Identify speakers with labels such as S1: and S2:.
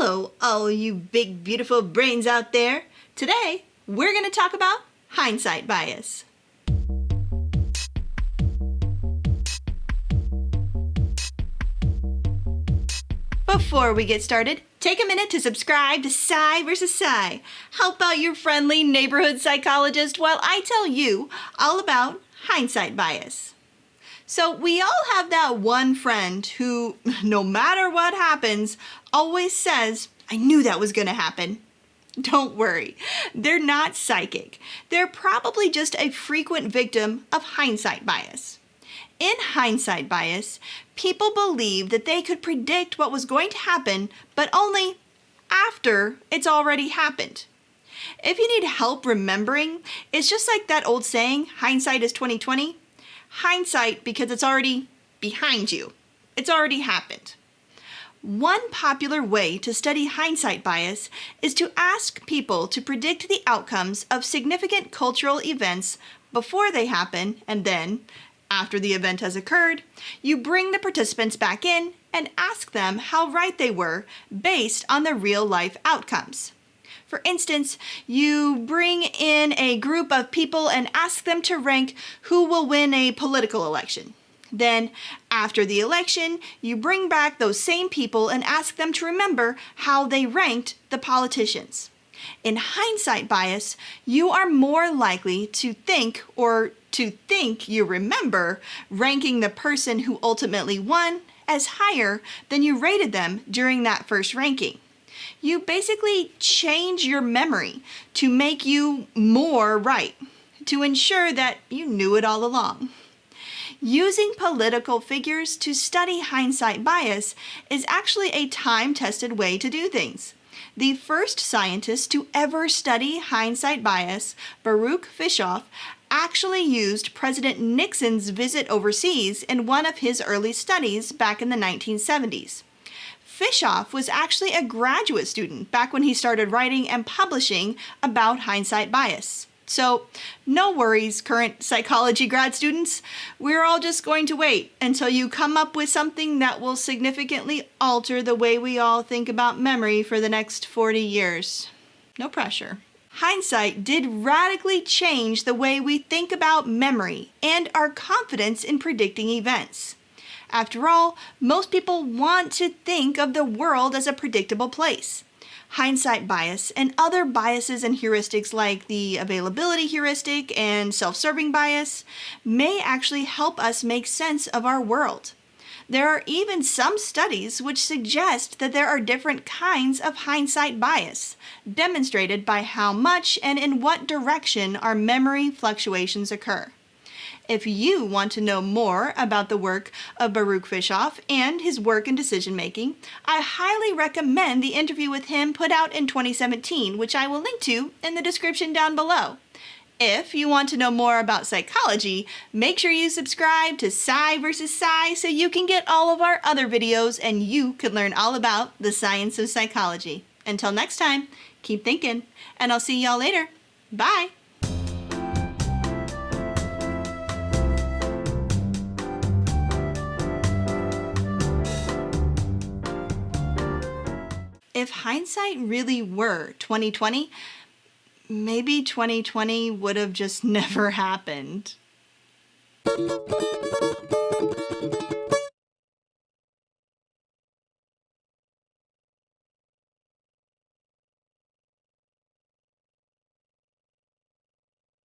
S1: Hello, all you big, beautiful brains out there. Today, we're going to talk about hindsight bias. Before we get started, take a minute to subscribe to Psy vs. Psy. Help out your friendly neighborhood psychologist while I tell you all about hindsight bias. So we all have that one friend who, no matter what happens, always says, "I knew that was going to happen." Don't worry, they're not psychic. They're probably just a frequent victim of hindsight bias. In hindsight bias, people believe that they could predict what was going to happen, but only after it's already happened. If you need help remembering, it's just like that old saying, hindsight is 20/20. Hindsight because it's already behind you. It's already happened. One popular way to study hindsight bias is to ask people to predict the outcomes of significant cultural events before they happen, and then, after the event has occurred, you bring the participants back in and ask them how right they were based on the real-life outcomes. For instance, you bring in a group of people and ask them to rank who will win a political election. Then, after the election, you bring back those same people and ask them to remember how they ranked the politicians. In hindsight bias, you are more likely to think you remember ranking the person who ultimately won as higher than you rated them during that first ranking. You basically change your memory to make you more right, to ensure that you knew it all along. Using political figures to study hindsight bias is actually a time-tested way to do things. The first scientist to ever study hindsight bias, Baruch Fishoff, actually used President Nixon's visit overseas in one of his early studies back in the 1970s. Fishoff was actually a graduate student back when he started writing and publishing about hindsight bias. So, no worries, current psychology grad students. We're all just going to wait until you come up with something that will significantly alter the way we all think about memory for the next 40 years. No pressure. Hindsight did radically change the way we think about memory and our confidence in predicting events. After all, most people want to think of the world as a predictable place. Hindsight bias and other biases and heuristics like the availability heuristic and self-serving bias may actually help us make sense of our world. There are even some studies which suggest that there are different kinds of hindsight bias, demonstrated by how much and in what direction our memory fluctuations occur. If you want to know more about the work of Baruch Fishoff and his work in decision-making, I highly recommend the interview with him put out in 2017, which I will link to in the description down below. If you want to know more about psychology, make sure you subscribe to Psy vs. Psy so you can get all of our other videos and you can learn all about the science of psychology. Until next time, keep thinking, and I'll see y'all later. Bye! If hindsight really were 20/20, maybe 2020 would have just never happened.